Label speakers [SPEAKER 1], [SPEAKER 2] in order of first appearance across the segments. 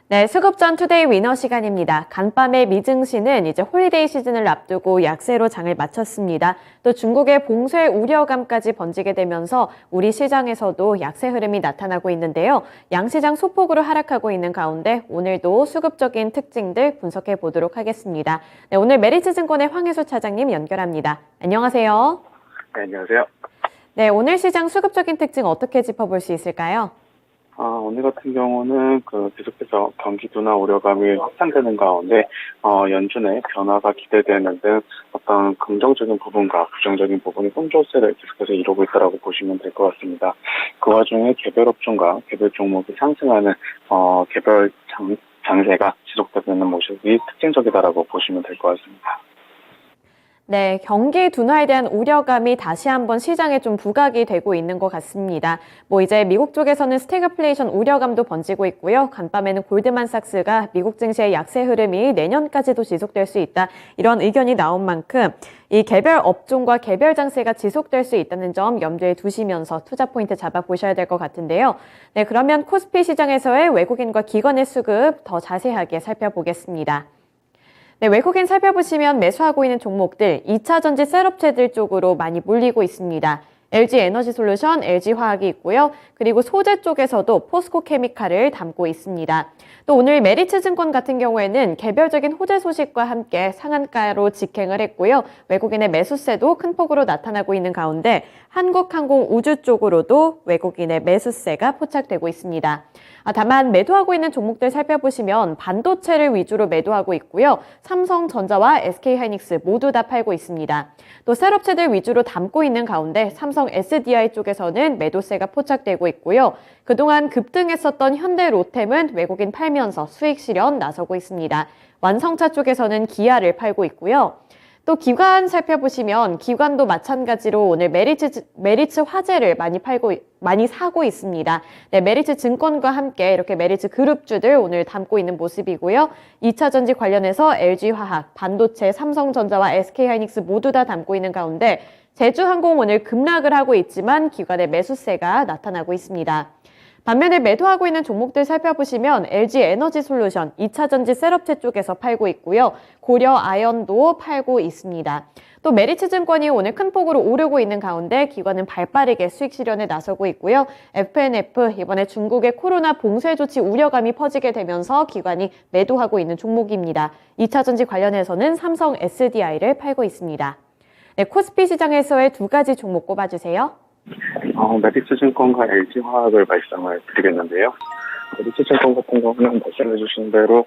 [SPEAKER 1] 네, 수급전 투데이 위너 시간입니다. 간밤의 미증시는 이제 홀리데이 시즌을 앞두고 약세로 장을 마쳤습니다. 또 중국의 봉쇄 우려감까지 번지게 되면서 우리 시장에서도 약세 흐름이 나타나고 있는데요. 양시장 소폭으로 하락하고 있는 가운데 오늘도 수급적인 특징들 분석해 보도록 하겠습니다. 네, 오늘 메리츠증권의 황혜수 차장님 연결합니다. 안녕하세요.
[SPEAKER 2] 네, 안녕하세요.
[SPEAKER 1] 네, 오늘 시장 수급적인 특징 어떻게 짚어볼 수 있을까요?
[SPEAKER 2] 오늘 같은 경우는 계속해서 경기 둔화 우려감이 확산되는 가운데 연준의 변화가 기대되는 등 어떤 긍정적인 부분과 부정적인 부분이 혼조세를 계속해서 이루고 있다고 보시면 될 것 같습니다. 그 와중에 개별 업종과 개별 종목이 상승하는 개별 장세가 지속되고 있는 모습이 특징적이다라고 보시면 될 것 같습니다.
[SPEAKER 1] 네, 경기 둔화에 대한 우려감이 다시 한번 시장에 좀 부각이 되고 있는 것 같습니다. 이제 미국 쪽에서는 스태그플레이션 우려감도 번지고 있고요. 간밤에는 골드만삭스가 미국 증시의 약세 흐름이 내년까지도 지속될 수 있다. 이런 의견이 나온 만큼 이 개별 업종과 개별 장세가 지속될 수 있다는 점 염두에 두시면서 투자 포인트 잡아보셔야 될 것 같은데요. 네, 그러면 코스피 시장에서의 외국인과 기관의 수급 더 자세하게 살펴보겠습니다. 네, 외국인 살펴보시면 매수하고 있는 종목들 2차 전지 셋업체들 쪽으로 많이 몰리고 있습니다. LG 에너지솔루션, LG화학이 있고요. 그리고 소재 쪽에서도 포스코케미칼을 담고 있습니다. 또 오늘 메리츠증권 같은 경우에는 개별적인 호재 소식과 함께 상한가로 직행을 했고요. 외국인의 매수세도 큰 폭으로 나타나고 있는 가운데 한국항공 우주 쪽으로도 외국인의 매수세가 포착되고 있습니다. 다만 매도하고 있는 종목들 살펴보시면 반도체를 위주로 매도하고 있고요. 삼성전자와 SK하이닉스 모두 다 팔고 있습니다. 또 셀업체들 위주로 담고 있는 가운데 삼성 SDI 쪽에서는 매도세가 포착되고 있고요. 그동안 급등했었던 현대로템은 외국인 팔면서 수익 실현 나서고 있습니다. 완성차 쪽에서는 기아를 팔고 있고요. 또 기관 살펴보시면 기관도 마찬가지로 오늘 메리츠 화재를 많이 사고 있습니다. 네, 메리츠 증권과 함께 이렇게 메리츠 그룹주들 오늘 담고 있는 모습이고요. 2차 전지 관련해서 LG화학, 반도체, 삼성전자와 SK하이닉스 모두 다 담고 있는 가운데 제주항공 오늘 급락을 하고 있지만 기관의 매수세가 나타나고 있습니다. 반면에 매도하고 있는 종목들 살펴보시면 LG 에너지솔루션, 2차 전지 셋업체 쪽에서 팔고 있고요. 고려 아연도 팔고 있습니다. 또 메리츠증권이 오늘 큰 폭으로 오르고 있는 가운데 기관은 발빠르게 수익 실현에 나서고 있고요. FNF, 이번에 중국의 코로나 봉쇄 조치 우려감이 퍼지게 되면서 기관이 매도하고 있는 종목입니다. 2차 전지 관련해서는 삼성 SDI를 팔고 있습니다. 네, 코스피 시장에서의 두 가지 종목 꼽아주세요.
[SPEAKER 2] 메리츠증권과 LG화학을 말씀을 드리겠는데요. 메리츠증권 같은 경우는 말씀해 주신 대로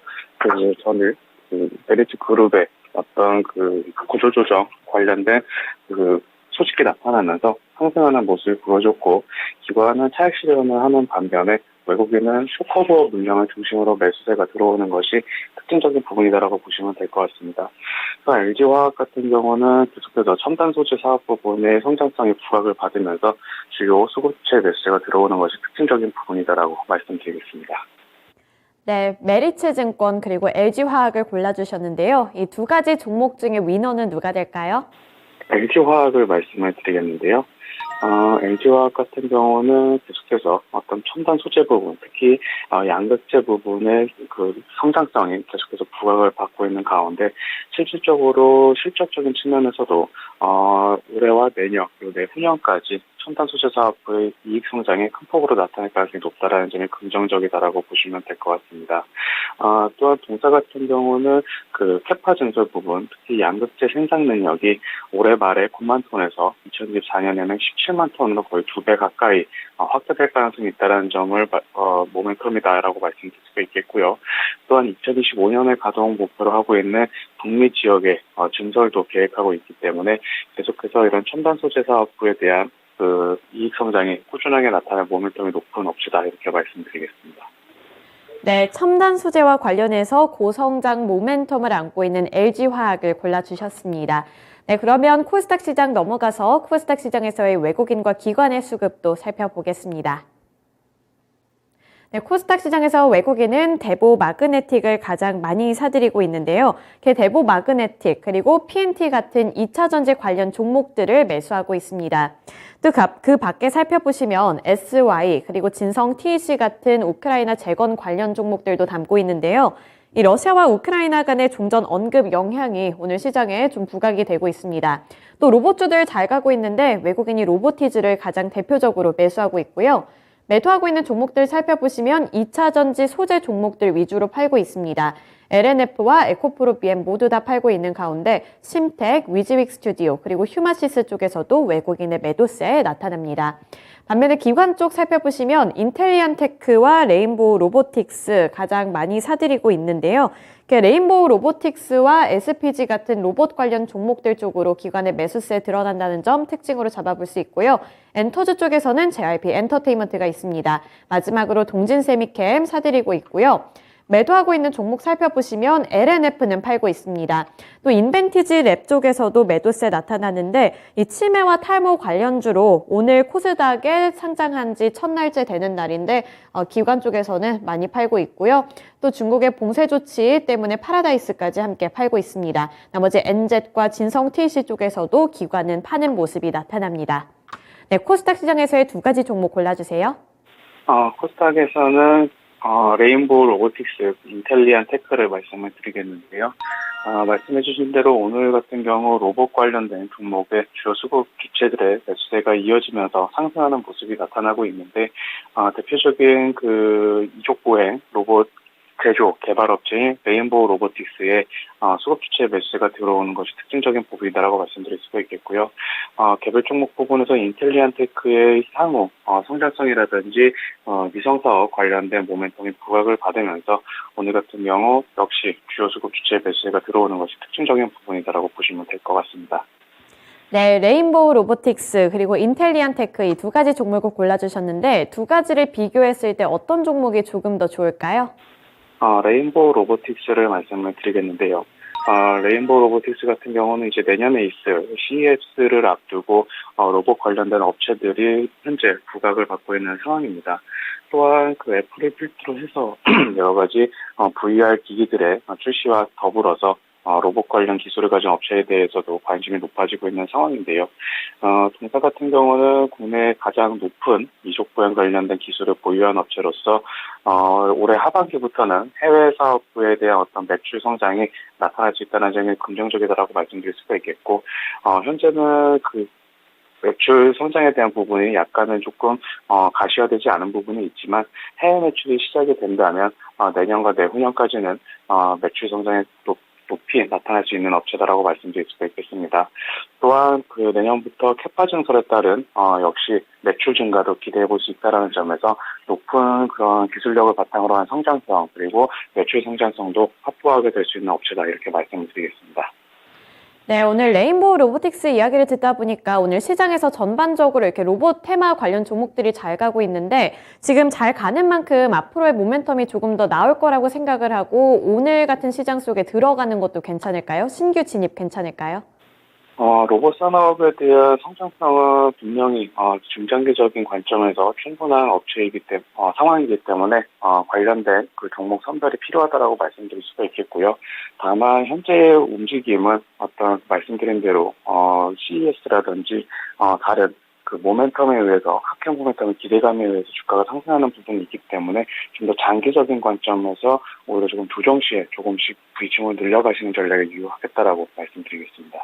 [SPEAKER 2] 저는 메리츠 그룹의 어떤 구조조정 관련된 소식이 나타나면서 상승하는 모습을 보여줬고, 기관은 차익 실현을 하는 반면에 외국인은 쇼커버 물량을 중심으로 매수세가 들어오는 것이 특징적인 부분이다라고 보시면 될 것 같습니다. LG화학 같은 경우는 계속해서 첨단 소재 사업 부분의 성장성이 부각을 받으면서 주요 수급체 매수세가 들어오는 것이 특징적인 부분이다라고 말씀드리겠습니다.
[SPEAKER 1] 네, 메리츠증권 그리고 LG화학을 골라주셨는데요. 이 두 가지 종목 중에 위너는 누가 될까요?
[SPEAKER 2] LG화학을 말씀을 드리겠는데요. LG화학 같은 경우는 계속해서 어떤 첨단 소재 부분, 특히 양극재 부분의 성장성이 계속해서 부각을 받고 있는 가운데 실질적으로 실적적인 측면에서도 올해와 내년 그리고 내후년까지 첨단 소재 사업의 이익 성장이 큰 폭으로 나타날 가능성이 높다라는 점이 긍정적이다라고 보시면 될 것 같습니다. 또한 동사 같은 경우는 캐파 증설 부분, 특히 양극재 생산 능력이 올해 말에 9만 톤에서 2024년에는 17만 톤으로 거의 2배 가까이 확대될 가능성이 있다는 점을 모멘텀이다라고 말씀드릴 수 있겠고요. 또한 2025년에 가동 목표로 하고 있는 북미 지역의 증설도 계획하고 있기 때문에 계속해서 이런 첨단 소재 사업부에 대한 이익 성장이 꾸준하게 나타날 모멘텀이 높은 업체다, 이렇게 말씀드리겠습니다.
[SPEAKER 1] 네, 첨단 소재와 관련해서 고성장 모멘텀을 안고 있는 LG화학을 골라주셨습니다. 네, 그러면 코스닥 시장 넘어가서 코스닥 시장에서의 외국인과 기관의 수급도 살펴보겠습니다. 네, 코스닥 시장에서 외국인은 대보 마그네틱을 가장 많이 사들이고 있는데요. 대보 마그네틱 그리고 PNT 같은 2차 전지 관련 종목들을 매수하고 있습니다. 또 그 밖에 살펴보시면 SY 그리고 진성 TEC 같은 우크라이나 재건 관련 종목들도 담고 있는데요. 이 러시아와 우크라이나 간의 종전 언급 영향이 오늘 시장에 좀 부각이 되고 있습니다. 또 로봇주들 잘 가고 있는데 외국인이 로보티즈를 가장 대표적으로 매수하고 있고요. 매도하고 있는 종목들 살펴보시면 2차 전지 소재 종목들 위주로 팔고 있습니다. LNF와 에코프로 BM 모두 다 팔고 있는 가운데 심텍, 위즈윅 스튜디오 그리고 휴마시스 쪽에서도 외국인의 매도세 나타납니다. 반면에 기관 쪽 살펴보시면 인텔리안테크와 레인보우 로보틱스 가장 많이 사들이고 있는데요. 레인보우 로보틱스와 SPG 같은 로봇 관련 종목들 쪽으로 기관의 매수세 드러난다는 점 특징으로 잡아볼 수 있고요. 엔터즈 쪽에서는 JYP 엔터테인먼트가 있습니다. 마지막으로 동진세미캠 사들이고 있고요. 매도하고 있는 종목 살펴보시면 LNF는 팔고 있습니다. 또 인벤티지 랩 쪽에서도 매도세 나타나는데 이 치매와 탈모 관련주로 오늘 코스닥에 상장한 지 첫날째 되는 날인데 기관 쪽에서는 많이 팔고 있고요. 또 중국의 봉쇄 조치 때문에 파라다이스까지 함께 팔고 있습니다. 나머지 NZ과 진성 TC 쪽에서도 기관은 파는 모습이 나타납니다. 네, 코스닥 시장에서의 두 가지 종목 골라주세요.
[SPEAKER 2] 코스닥에서는 레인보우 로보틱스, 인텔리안 테크를 말씀을 드리겠는데요. 말씀해주신 대로 오늘 같은 경우 로봇 관련된 종목의 주요 수급 주체들의 매수세가 이어지면서 상승하는 모습이 나타나고 있는데, 대표적인 이족 보행 로봇 제조 개발업체인 레인보우 로보틱스의 수급 주체 매수세가 들어오는 것이 특징적인 부분이다라고 말씀드릴 수가 있겠고요. 개별 종목 부분에서 인텔리안 테크의 향후 성장성이라든지 위성 사업 관련된 모멘텀이 부각을 받으면서 오늘 같은 경우 역시 주요 수급 주체 매수세가 들어오는 것이 특징적인 부분이다라고 보시면 될 것 같습니다.
[SPEAKER 1] 네, 레인보우 로보틱스 그리고 인텔리안 테크 이 두 가지 종목을 골라주셨는데 두 가지를 비교했을 때 어떤 종목이 조금 더 좋을까요?
[SPEAKER 2] 레인보우 로보틱스를 말씀을 드리겠는데요. 레인보우 로보틱스 같은 경우는 이제 내년에 있을 CES를 앞두고 로봇 관련된 업체들이 현재 부각을 받고 있는 상황입니다. 또한 애플을 필두로 해서 여러 가지 VR 기기들의 출시와 더불어서 로봇 관련 기술을 가진 업체에 대해서도 관심이 높아지고 있는 상황인데요. 동사 같은 경우는 국내 가장 높은 이족 보행 관련된 기술을 보유한 업체로서 올해 하반기부터는 해외 사업부에 대한 어떤 매출 성장이 나타날 수 있다는 점이 긍정적이다라고 말씀드릴 수가 있겠고, 현재는 매출 성장에 대한 부분이 약간은 조금 가시화되지 않은 부분이 있지만 해외 매출이 시작이 된다면 내년과 내후년까지는 매출 성장에 높이 나타날 수 있는 업체다라고 말씀드릴 수가 있겠습니다. 또한 내년부터 캐파 증설에 따른 역시 매출 증가도 기대해 볼 수 있다는 점에서 높은 그런 기술력을 바탕으로 한 성장성 그리고 매출 성장성도 확보하게 될 수 있는 업체다 이렇게 말씀을 드리겠습니다.
[SPEAKER 1] 네, 오늘 레인보우 로보틱스 이야기를 듣다 보니까 오늘 시장에서 전반적으로 이렇게 로봇 테마 관련 종목들이 잘 가고 있는데 지금 잘 가는 만큼 앞으로의 모멘텀이 조금 더 나올 거라고 생각을 하고 오늘 같은 시장 속에 들어가는 것도 괜찮을까요? 신규 진입 괜찮을까요?
[SPEAKER 2] 로봇 산업에 대한 성장성은 분명히 중장기적인 관점에서 충분한 상황이기 때문에 관련된 종목 선별이 필요하다라고 말씀드릴 수가 있겠고요. 다만 현재의 움직임은 말씀드린 대로 CES라든지 다른 모멘텀에 의해서 합격 모멘텀의 기대감에 의해서 주가가 상승하는 부분이 있기 때문에 좀 더 장기적인 관점에서 오히려 조금 조정시에 조금씩 비중을 늘려가시는 전략을 유효하겠다라고 말씀드리겠습니다.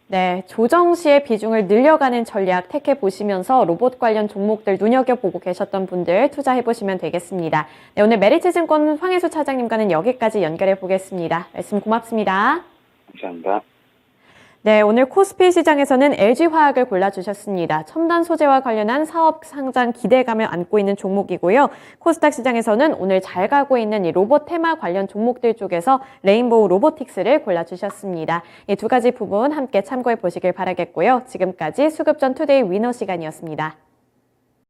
[SPEAKER 1] 네, 조정 시의 비중을 늘려가는 전략 택해보시면서 로봇 관련 종목들 눈여겨보고 계셨던 분들 투자해보시면 되겠습니다. 네, 오늘 메리츠증권 황혜수 차장님과는 여기까지 연결해보겠습니다. 말씀 고맙습니다.
[SPEAKER 2] 감사합니다.
[SPEAKER 1] 네, 오늘 코스피 시장에서는 LG화학을 골라주셨습니다. 첨단 소재와 관련한 사업 상장 기대감을 안고 있는 종목이고요. 코스닥 시장에서는 오늘 잘 가고 있는 이 로봇 테마 관련 종목들 쪽에서 레인보우 로보틱스를 골라주셨습니다. 이 두 가지 부분 함께 참고해 보시길 바라겠고요. 지금까지 수급전 투데이 위너 시간이었습니다.